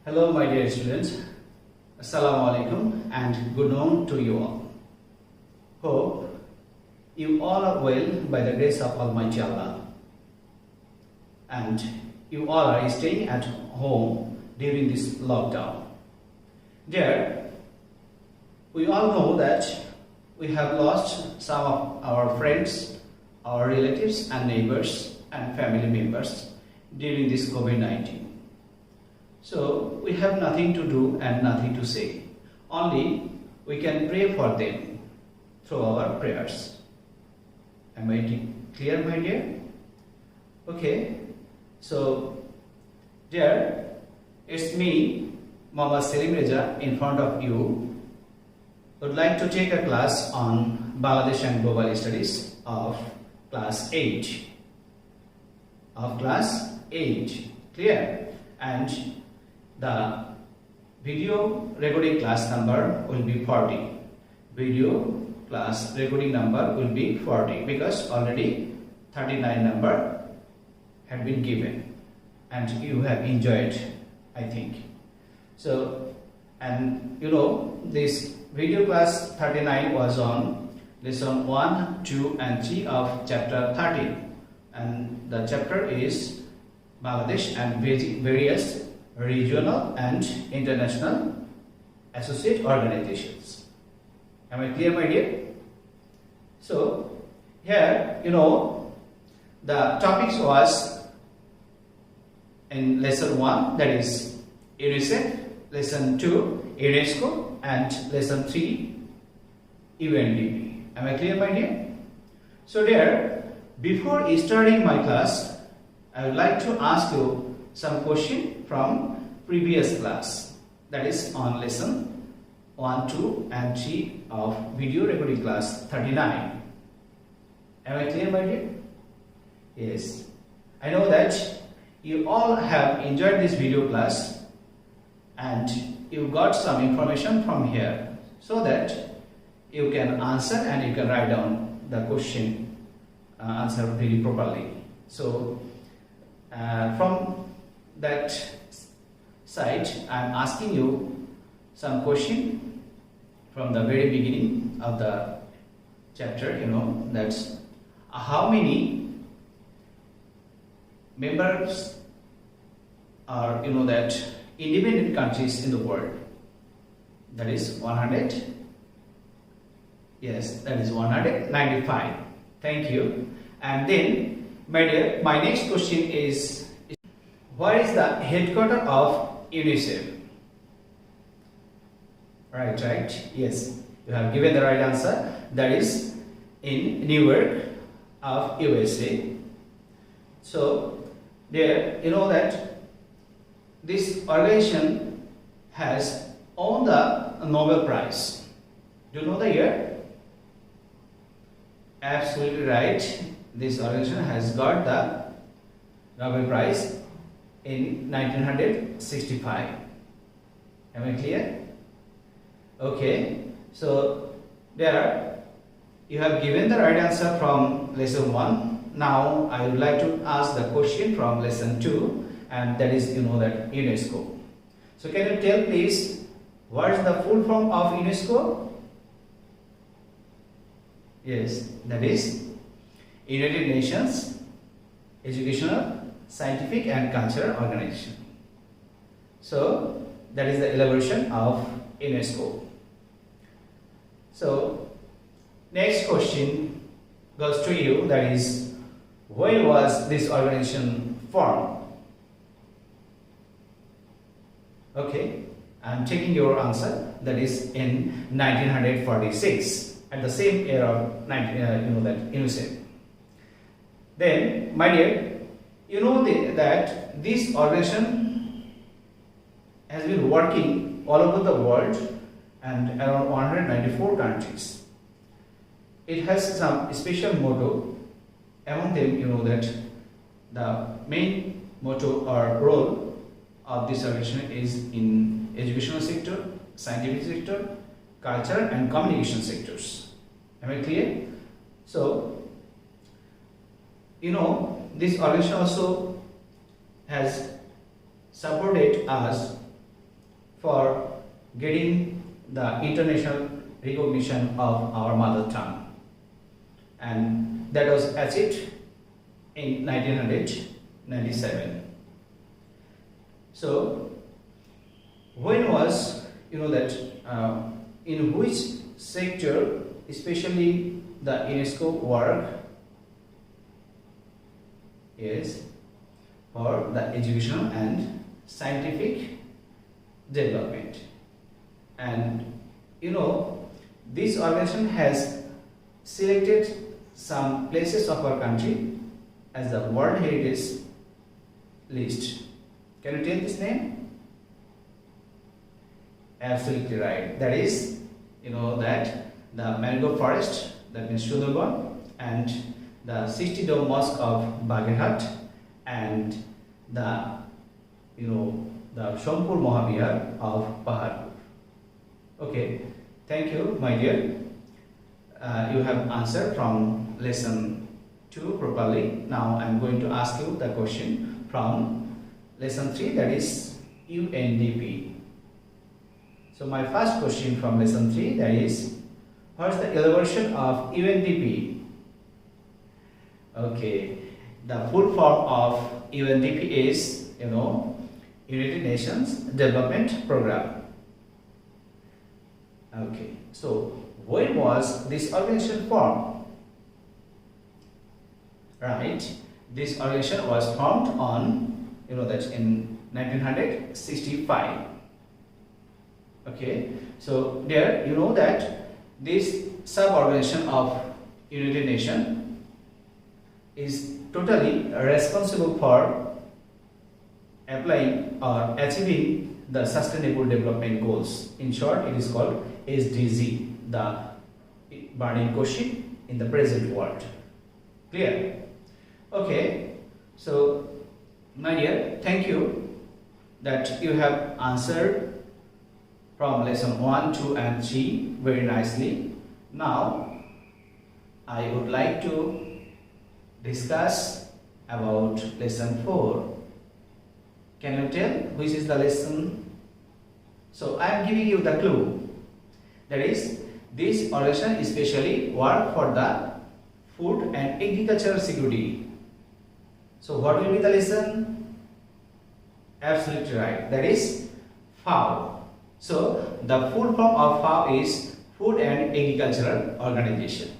Hello my dear students, Assalamu alaikum and good noon to you all. Hope you all are well by the grace of Almighty Allah and you all are staying at home during this lockdown. Dear, we all know that we have lost some of our friends, our relatives and neighbors and family members during this COVID-19. So we have nothing to do and nothing to say. Only we can pray for them through our prayers. Am I clear, my dear? Okay. So, dear, it's me, Muhammad Selim Reza, in front of you. Would like to take a class on Bangladesh and Global Studies of class 8. Clear? And the video recording class number will be 40. Video class recording number will be 40 because already 39 number have been given and you have enjoyed, I think. So, and you know, this video class 39 was on lesson 1, 2 and 3 of chapter 13, and the chapter is Bangladesh and various regional and international associate organizations. Am I clear, my dear? So here, you know, the topics was in lesson 1, that is UNICEF, lesson 2 Unesco and lesson 3 UNFPA. Am I clear, my dear? So dear, before starting my class, I would like to ask you some question from previous class, that is on lesson 1, 2 and 3 of video recording class 39. Am I clear, my dear? Yes. I know that you all have enjoyed this video class and you got some information from here so that you can answer and you can write down the question answer very properly. So from that side, I am asking you some question from the very beginning of the chapter. You know, that's how many members are, you know, that independent countries in the world. That is 100. Yes, that is 195. Thank you. And then, my dear, my next question is, what is the headquarters of UNICEF? Right. Yes, you have given the right answer. That is in Newark of USA. So, there, you know that this organization has won the Nobel Prize. Do you know the year? Absolutely right. This organization has got the Nobel Prize in 1965. Am I clear? Okay. So there you have given the right answer from lesson 1. Now I would like to ask the question from lesson 2, and that is, you know, that UNESCO. So can you tell please what is the full form of UNESCO? Yes, that is United Nations Educational, Scientific and Cultural Organization. So that is the elaboration of UNESCO. So next question goes to you, that is, when was this organization formed? Okay, I am taking your answer, that is in 1946, at the same year of UNICEF. Then, my dear, you know that this organization has been working all over the world and around 194 countries. It has some special motto. Among them, you know that the main motto or role of this organization is in educational sector, scientific sector, culture and communication sectors. Am I clear? So, you know, this organization also has supported us for getting the international recognition of our mother tongue, and that was achieved in 1997. So when was, that in which sector especially the UNESCO work is for the educational and scientific development. And this organization has selected some places of our country as the World Heritage list. Can you tell this name? Absolutely right. That is, that the mangrove forest, that means Sundarban, and the 60 Dome Mosque of Bagherhat, and the Sompur Mahabihar of Paharpur. Okay, thank you, my dear. You have answered from lesson 2 properly. Now I am going to ask you the question from lesson 3, that is UNDP. So my first question from lesson 3, that is, what is the elaboration of UNDP? Okay, the full form of UNDP is, United Nations Development Program. Okay, so when was this organization formed? Right, this organization was formed on, that's in 1965. Okay, so there that this sub-organization of United Nations is totally responsible for applying or achieving the Sustainable Development Goals. In short, it is called SDG, the burning question in the present world. Clear? Okay, so my dear, thank you that you have answered from lesson 1, 2 and 3 very nicely. Now I would like to discuss about lesson 4. Can you tell which is the lesson? So I am giving you the clue. That is, this organization especially work for the food and agricultural security. So what will be the lesson? Absolutely right. That is FAO. So the full form of FAO is Food and Agricultural Organization.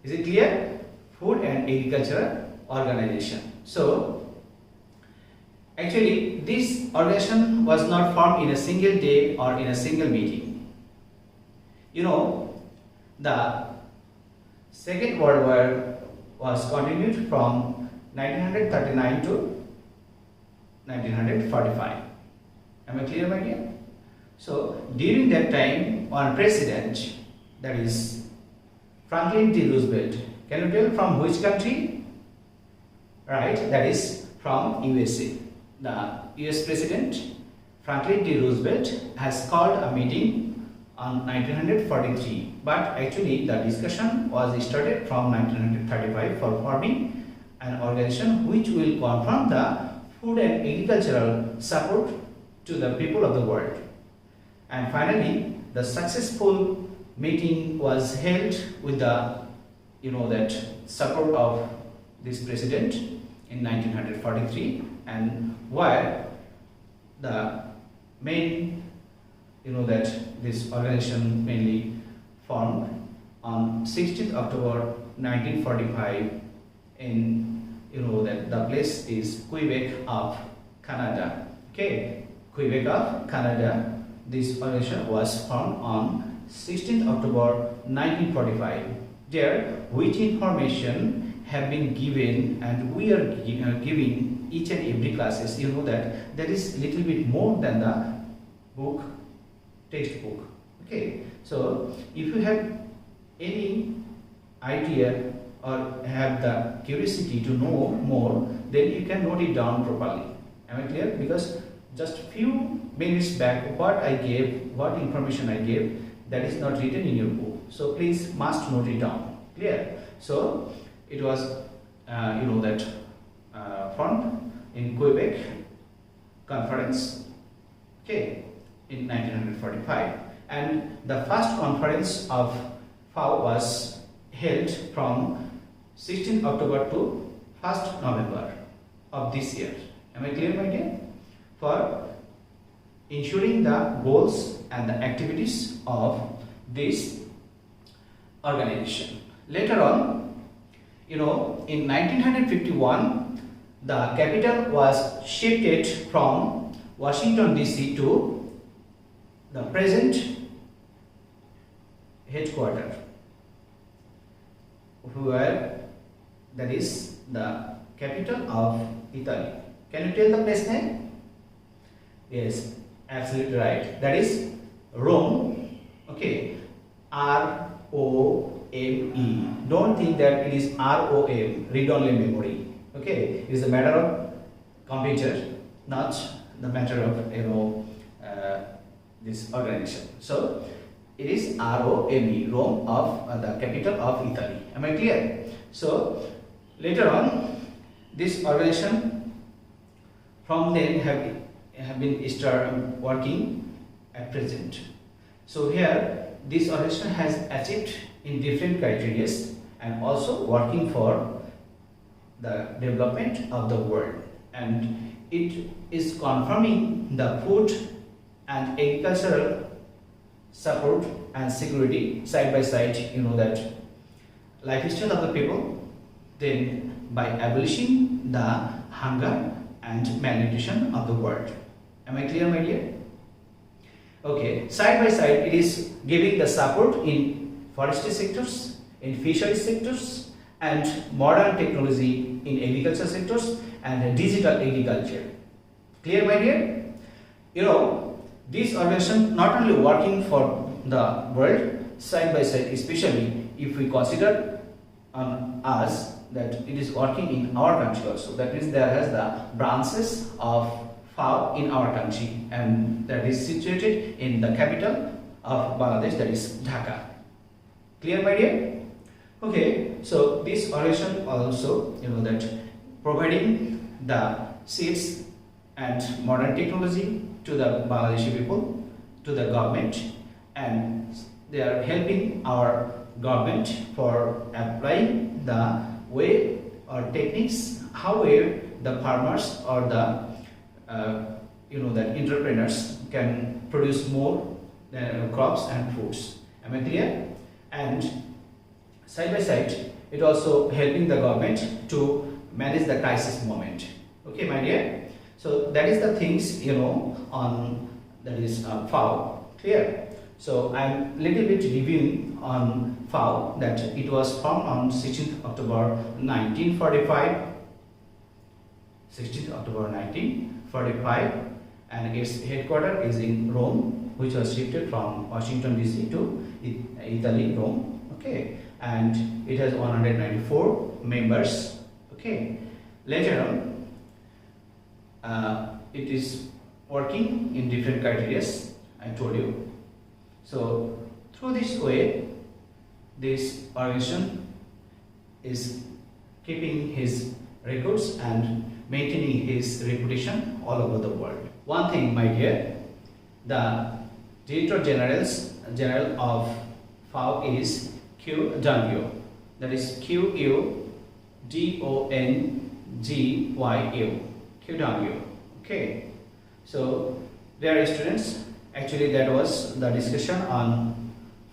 Is it clear? Food and Agricultural Organization. So actually this organization was not formed in a single day or in a single meeting. The Second World War was continued from 1939 to 1945. Am I clear, my dear? So during that time, one president, that is Franklin D. Roosevelt. Can you tell from which country? Right, that is from USA. The US President Franklin D. Roosevelt has called a meeting on 1943, but actually the discussion was started from 1935 for forming an organization which will confront the food and agricultural support to the people of the world. And finally, the successful meeting was held with the that support of this president in 1943, and where the main that this organization mainly formed on 16th October 1945 in that the place is Quebec of Canada. Okay, Quebec of Canada. This organization was formed on 16th October 1945. There, which information have been given, and we are giving each and every classes. That there is little bit more than the book, textbook. Okay, so if you have any idea or have the curiosity to know more, then you can note it down properly. Am I clear? Because just few minutes back, what I gave, what information I gave, that is not written in your book. So please must note it down. Clear? So it was that formed in Quebec conference okay, in 1945, and the first conference of FAO was held from 16th October to 1st November of this year. Am I clear, my dear? For ensuring the goals and the activities of this organization. Later on, in 1951, the capital was shifted from Washington DC to the present headquarters, where that is the capital of Italy. Can you tell the place name? Yes, absolutely right. That is Rome. Okay, R-O-M-E. Don't think that it is R-O-M, read-only memory. Okay, it is a matter of computer, not the matter of this organization. So it is R-O-M-E, Rome, of the capital of Italy. Am I clear? So later on, this organization from then have been started working at present. So here this organization has achieved in different criteria and also working for the development of the world, and it is confirming the food and agricultural support and security side by side, that lifestyle of the people, then by abolishing the hunger and malnutrition of the world. Am I clear, my dear? Okay, side by side it is giving the support in forestry sectors, in fishery sectors, and modern technology in agriculture sectors and digital agriculture. Clear, my dear? This organization not only working for the world side by side, especially if we consider us that it is working in our country also. That means there has the branches of FAO in our country, and that is situated in the capital of Bangladesh, that is Dhaka. Clear, my dear? Okay, so this organization also, that providing the seeds and modern technology to the Bangladeshi people, to the government, and they are helping our government for applying the way or techniques how the farmers or the the entrepreneurs can produce more crops and foods. Am I clear? And side by side, it also helping the government to manage the crisis moment. Okay, my dear. So that is the things on that is FAO. Clear? So I am little bit reviewing on FAO, that it was formed on 16th October 1945. 16th October 1945, and its headquarters is in Rome, which was shifted from Washington DC to Italy, Rome. Okay, and it has 194 members. Okay, later on, it is working in different criteria, I told you. So through this way, this organization is keeping his records and maintaining his reputation all over the world. One thing, my dear, the Director General of FAO is Q Dongyo. That is Q-U-D-O-N-G-Y-U. Q Dongyo. Okay. So dear students, actually that was the discussion on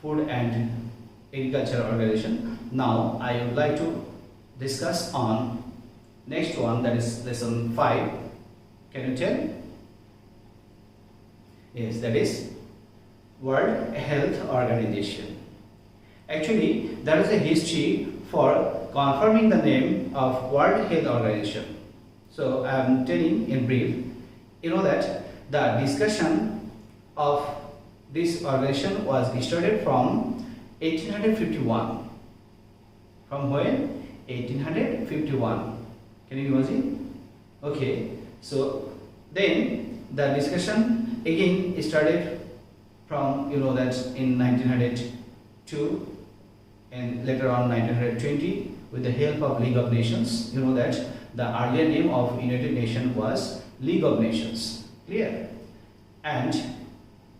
food and agriculture organization. Now I would like to discuss on next one, that is lesson 5. Can you tell? Yes, that is World Health Organization. Actually, there is a history for confirming the name of World Health Organization. So I am telling in brief, that the discussion of this organization was started from 1851. From when? 1851. Can you imagine? Okay, so then the discussion again started from that in 1902 and later on 1920 with the help of League of Nations. The earlier name of United Nations was League of Nations. Clear? and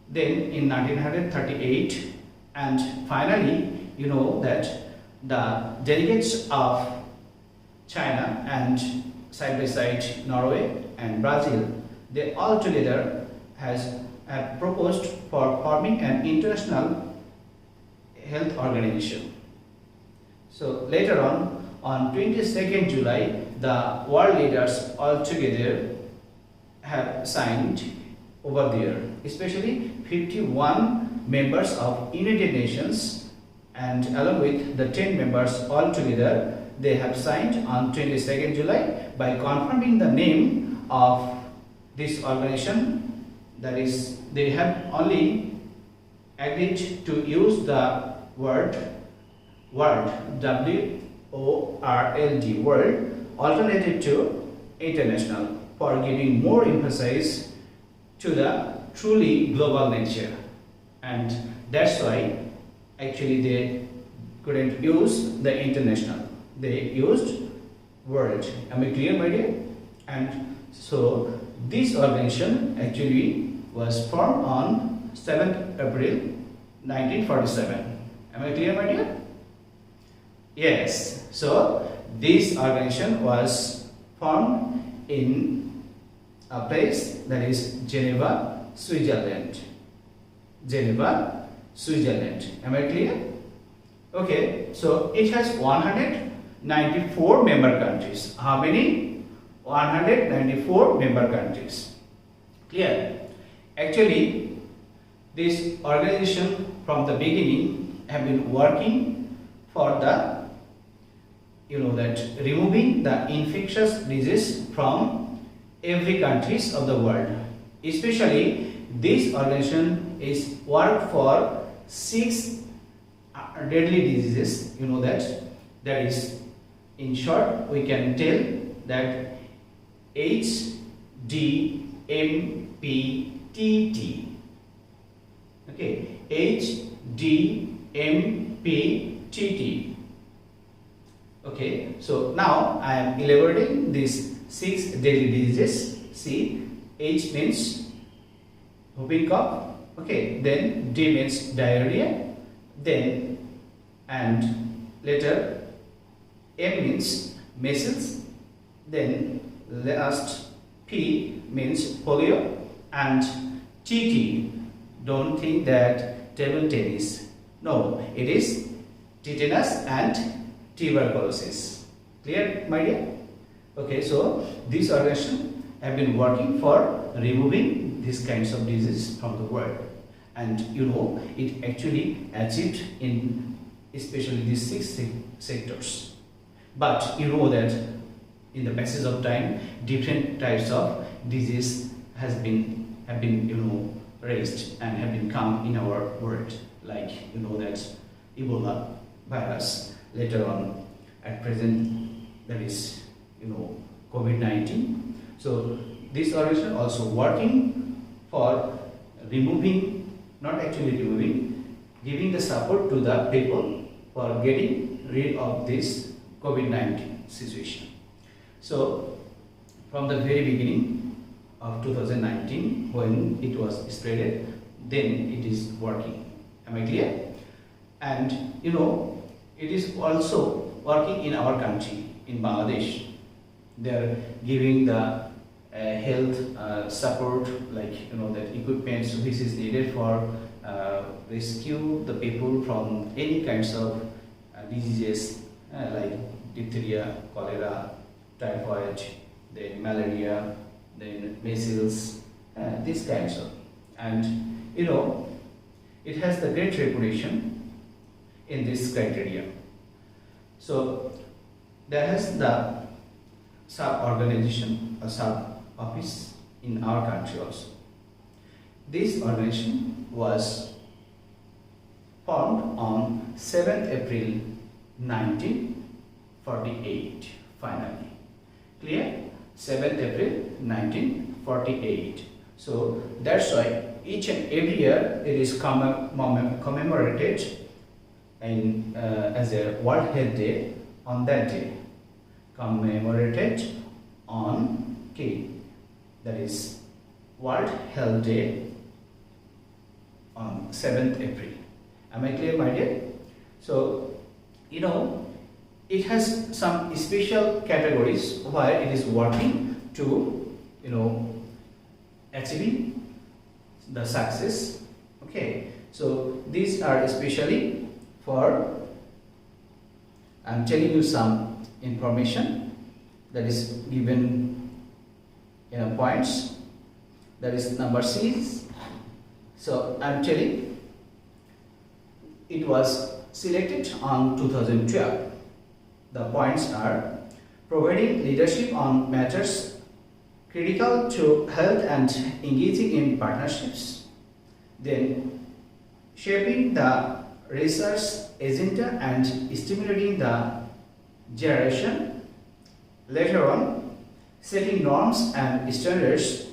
then in 1938, and finally you know that the delegates of China and side by side Norway and Brazil, they all together have proposed for forming an international health organization. So later on 22nd July, the world leaders all together have signed over there, especially 51 members of United Nations, and along with the 10 members all together, they have signed on 22nd July by confirming the name of this organization. That is, they have only agreed to use the word world, W-O-R-L-D, world, alternative to international, for giving more emphasis to the truly global nature. And that's why actually they couldn't use the international, they used world. Am I clear, my dear? And so this organization actually was formed on 7th April 1947. Am I clear, my dear? Yes. So this organization was formed in a place that is Geneva, Switzerland. Geneva, Switzerland. Am I clear? Okay. So it has 194 member countries. How many? 194 member countries. Clear? Actually, this organization from the beginning have been working for the removing the infectious disease from every countries of the world. Especially this organization is work for 6 deadly diseases. You know that is, in short, we can tell that HDMPTT. Okay, HDMPTT. Okay, so now I am elaborating these 6 deadly diseases. See, H means whooping cough. Okay, then D means diarrhea. Then and later M means measles. Then last P means polio, and TT. Don't think that table tennis. No, it is tetanus and tuberculosis. Clear, my dear? Okay, so this organization have been working for removing these kinds of diseases from the world, and it actually achieved in especially these 6 sectors. But you know that in the passage of time, different types of disease have been raised and have been come in our world, like that Ebola virus. Later on, at present, that is COVID-19. So this organization also working for removing, not actually removing, giving the support to the people for getting rid of this COVID-19 situation. So from the very beginning of 2019, when it was spreaded, then it is working. Am I clear? And it is also working in our country, in Bangladesh. They are giving the health support, like that equipment which is needed for rescue the people from any kinds of diseases like diphtheria, cholera, typhoid, then malaria, then measles, these kinds of. And it has the great reputation in this criteria. So there has the sub-organization or sub-office in our country also. This organization was formed on 7th April 1948 finally. Clear? 7th April 1948. So that's why each and every year it is commemorated as a World Health Day on that day. Commemorated on that is World Health Day on 7th April. Am I clear, my dear? So, it has some special categories where it is working to, achieving the success. Okay, so these are especially for, I'm telling you some information that is given in points, that is number C. So I'm telling, it was selected on 2012. The points are: providing leadership on matters critical to health and engaging in partnerships, then shaping the research agenda and stimulating the generation, later on setting norms and standards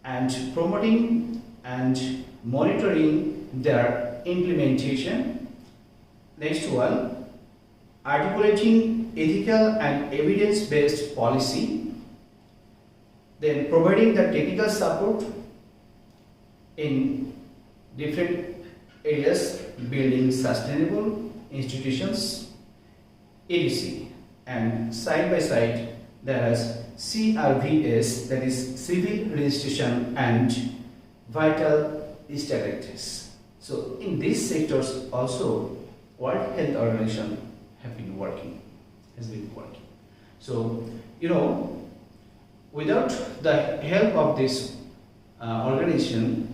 and promoting and monitoring their implementation. Next one, articulating ethical and evidence-based policy, then providing the technical support in different areas, building sustainable institutions, etc. And side by side there is CRVS, that is civil registration and vital statistics. So in these sectors also World Health Organization has been working. So without the help of this organization,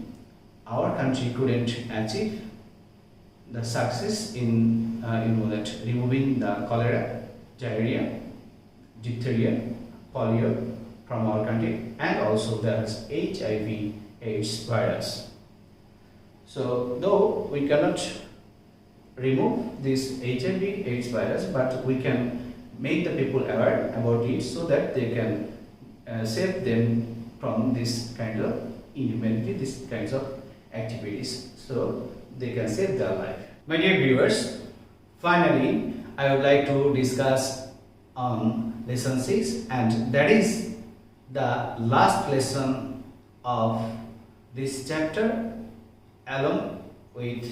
our country couldn't achieve the success in that removing the cholera, diarrhea, diphtheria, polio from our country, and also there's HIV/AIDS virus. So though we cannot remove this HIV/AIDS virus, but we can make the people aware about it so that they can save them from this kind of inhumanity, these kinds of activities, so they can save their life. My dear viewers, finally I would like to discuss on lesson 6, and that is the last lesson of this chapter, along with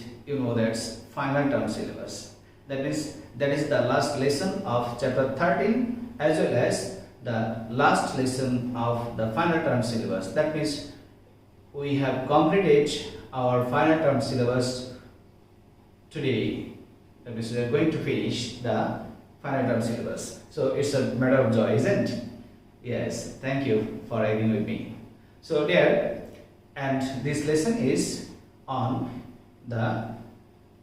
that's final term syllabus. That is the last lesson of chapter 13 as well as the last lesson of the final term syllabus. That means we have completed our final term syllabus today. That means we are going to finish the final term syllabus. So it's a matter of joy, isn't it? Yes, thank you for agreeing with me. So there, and this lesson is on the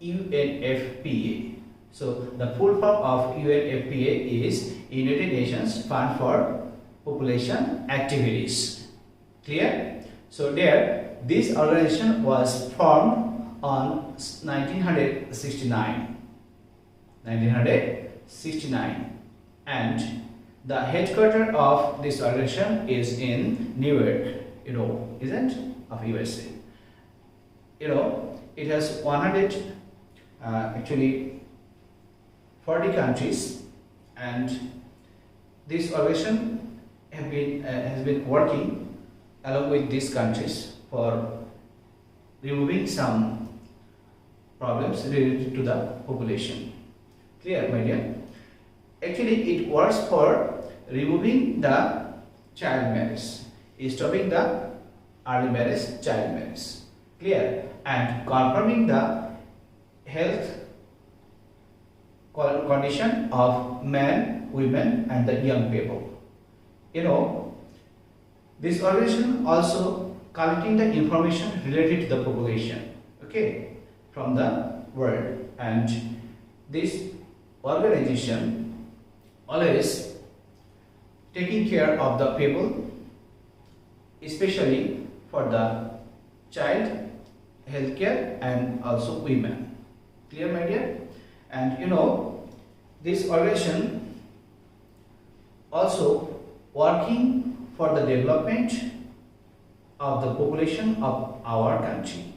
UNFPA. So the full form of UNFPA is United Nations Fund for Population Activities. Clear? So there, this organization was formed on 1969, and the headquarters of this organization is in New York, isn't of USA. It has 40 countries, and this organization has been working along with these countries for removing some problems related to the population. Clear, my dear? Actually, it works for removing the child marriage, stopping the early marriage, child marriage. Clear? And confirming the health condition of men, women, and the young people. This organization also collecting the information related to the population, from the world, and this organization always taking care of the people, especially for the child healthcare and also women. Clear, my dear? And this organization also working for the development of the population of our country.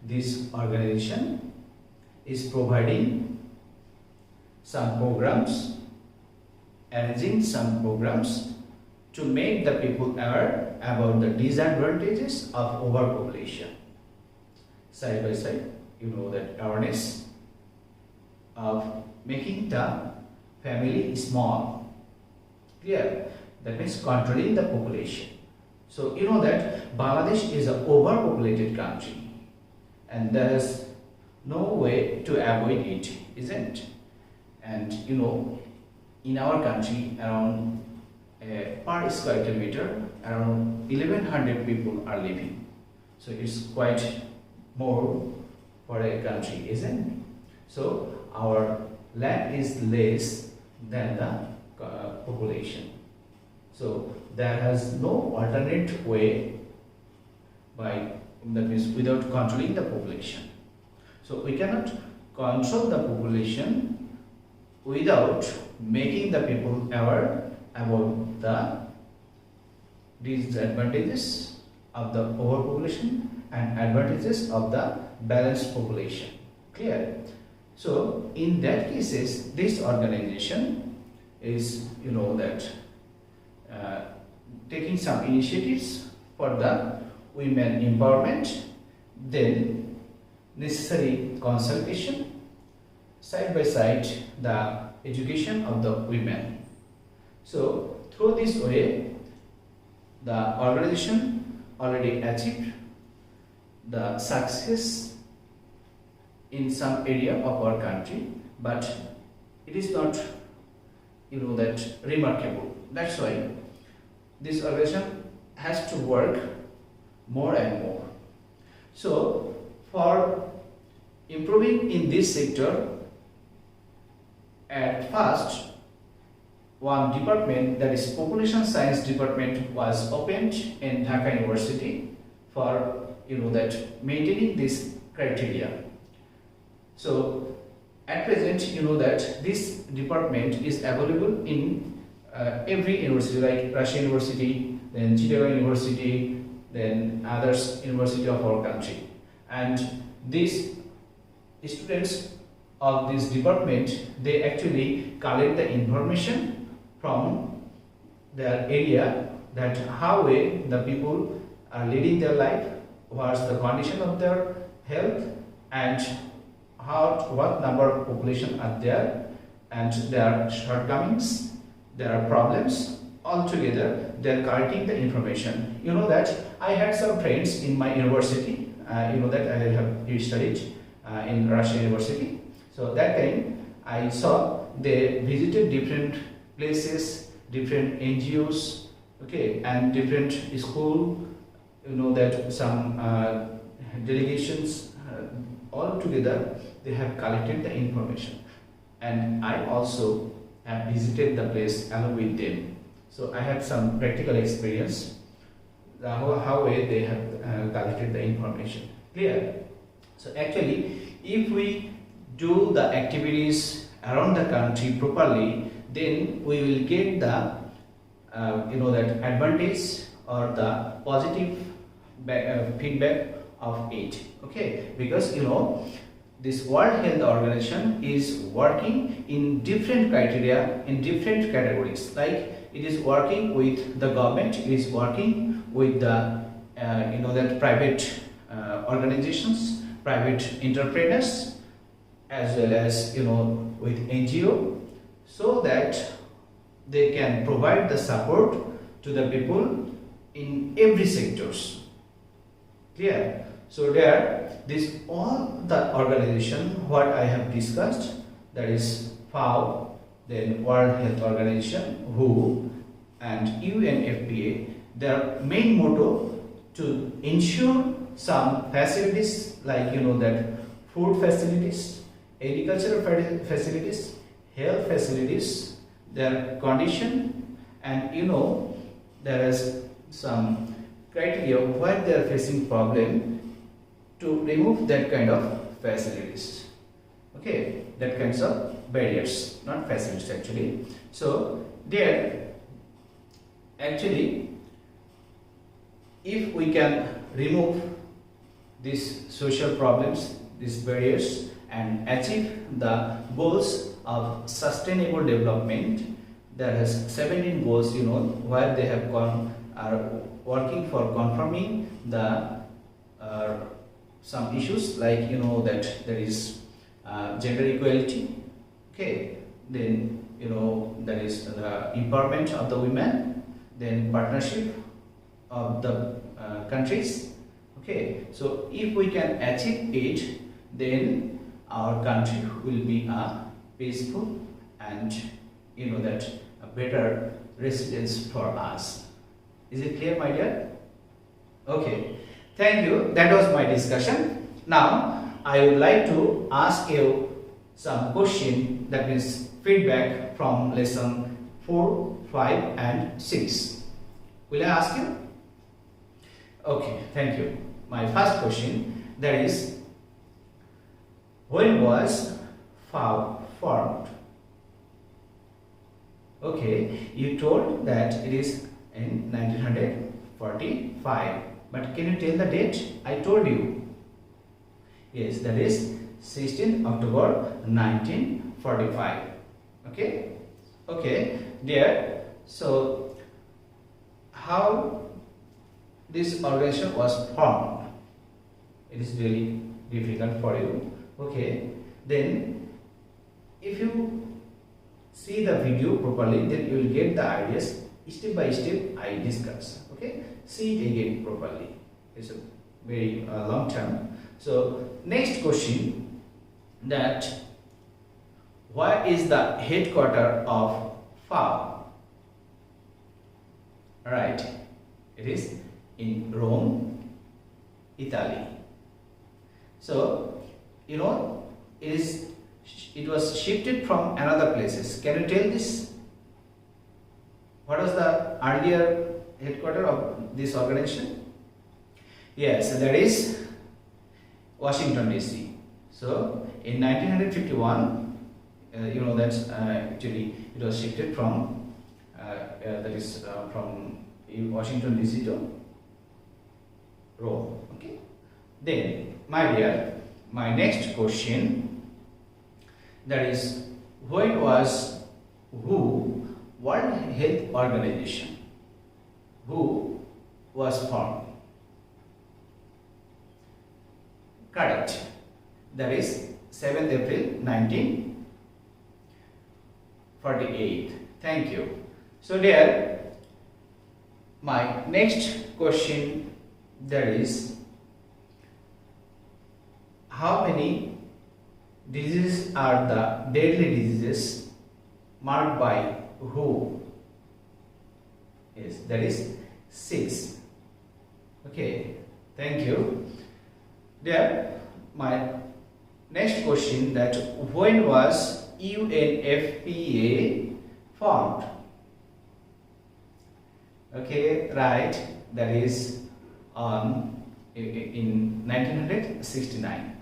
This organization is providing some programs, arranging some programs to make the people aware about the disadvantages of overpopulation. Side by side, you know that awareness of making the family small. Clear? That means controlling the population. So you know that Bangladesh is an overpopulated country and there is no way to avoid it, isn't it? And you know, in our country around per square kilometer around 1100 people are living. So it's quite more for a country, isn't it? So our land is less than the population. So there has no alternate way by, that means without controlling the population. So we cannot control the population without making the people aware about the disadvantages of the overpopulation and advantages of the balanced population. Clear? So in that cases, this organization is, you know, that taking some initiatives for the women empowerment, then necessary consultation, side by side the education of the women. So through this way, the organization already achieved the success in some area of our country, but it is not, you know, that remarkable. That's why this organization has to work more and more. So for improving in this sector, at first one department, that is population science department, was opened in Dhaka University for, you know, that maintaining this criteria. So at present, you know that this department is available in every university, like Russian University, then Chittagong University, then others university of our country. And these students of this department, they actually collect the information from their area, that how way the people are leading their life, what's the condition of their health, and what number of population are there, and their shortcomings, there are problems. Altogether, they are collecting the information. You know that I had some friends in my university. You know that I have studied in Russian University. So that time I saw they visited different places, different NGOs, okay, and different school. You know that some delegations. All together, they have collected the information, and I also have visited the place along with them. So I had some practical experience how way they have collected the information. Clear? So actually, if we do the activities around the country properly, then we will get the you know that advantage or the positive feedback of it. Okay, because you know this World Health Organization is working in different criteria, in different categories. Like it is working with the government, it is working with the you know that private organizations, private entrepreneurs, as well as, you know, with NGO, so that they can provide the support to the people in every sectors. Clear? So there, this all the organization what I have discussed, that is FAO, then World Health Organization, WHO, and UNFPA, their main motto to ensure some facilities, like you know that food facilities, agricultural facilities, health facilities, their condition, and you know there is some criteria where they are facing problem to remove that kind of facilities. Okay, that kinds of barriers, not facilities actually. So there actually, if we can remove these social problems, these barriers, and achieve the goals of sustainable development, there is 17 goals, you know, where they have gone are working for confirming the some issues, like that there is gender equality, okay, then there is the empowerment of the women, then partnership of the countries, okay. So if we can achieve it, then our country will be a peaceful and that a better residence for us. Is it clear, my dear? Okay, thank you. That was my discussion. Now I would like to ask you some question, that means feedback from lesson 4, 5 and 6. Will I ask you? Okay, thank you. My first question, that is, when was FAO formed? Okay, you told that it is in 1945, but can you tell the date? I told you. Yes, that is 16th October 1945. Okay, okay, dear. So, how this organization was formed? It is really difficult for you. Okay, then if you see the video properly, then you will get the ideas step by step I discuss. Okay, see it again properly. It's a very long term. So next question, that where is the headquarter of FAO? Right, it is in Rome, Italy. So it was shifted from another places. Can you tell this? What was the earlier headquarters of this organization? Yes, that is Washington DC. So in 1951, that's actually it was shifted from from Washington DC to Rome. Okay. Then, my dear, my next question, that is, when was World Health Organization was formed? Correct. That is 7th April 1948. Thank you. So dear, my next question, that is, how many diseases are the deadly diseases marked by WHO? Yes, that is 6. Okay, thank you. There, my next question, that when was UNFPA formed? Okay, right, that is in 1969.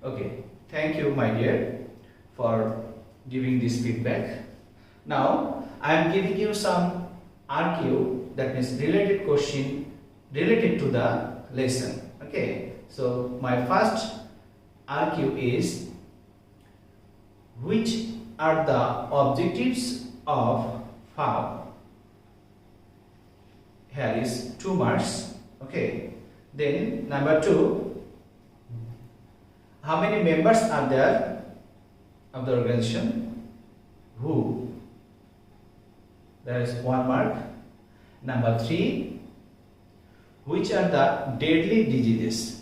Okay, thank you, my dear, for giving this feedback. Now I am giving you some RQ, that means related question related to the lesson. Okay, so my first RQ is, which are the objectives of FAO? Here is 2 marks. Okay, then number 2, how many members are there of the organization? Who? There is 1 mark. Number 3, which are the deadly diseases?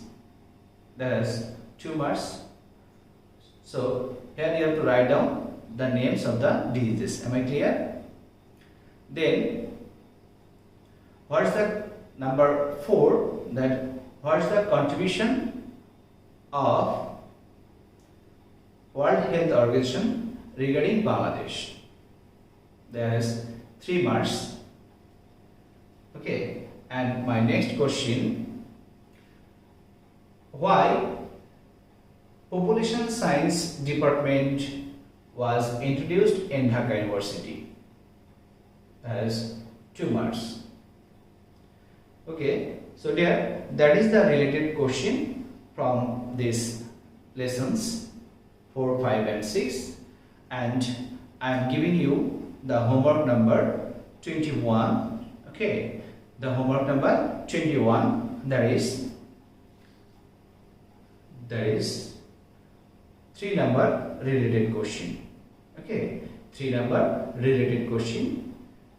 There is 2 marks. So here you have to write down the names of the diseases. Am I clear? Then what is the number 4? That what is the contribution of World Health Organization regarding Bangladesh? There is 3 marks. Okay, and my next question, why Population Science Department was introduced in Dhaka University? That is 2 marks. Okay, so there, that is the related question from these lessons 4, 5 and 6, and I am giving you the homework number 21. Okay, the homework number 21, there is 3 number related question. Okay, 3 number related question,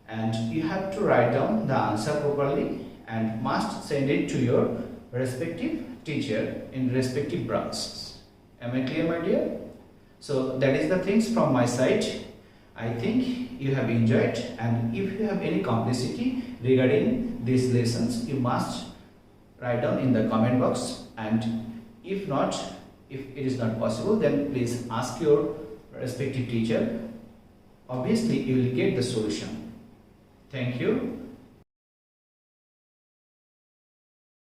and you have to write down the answer properly and must send it to your respective teacher in respective branches. Am I clear, my dear? So that is the things from my side. I think you have enjoyed, and if you have any complexity regarding these lessons, you must write down in the comment box, and if it is not possible, then please ask your respective teacher. Obviously you will get the solution. Thank you.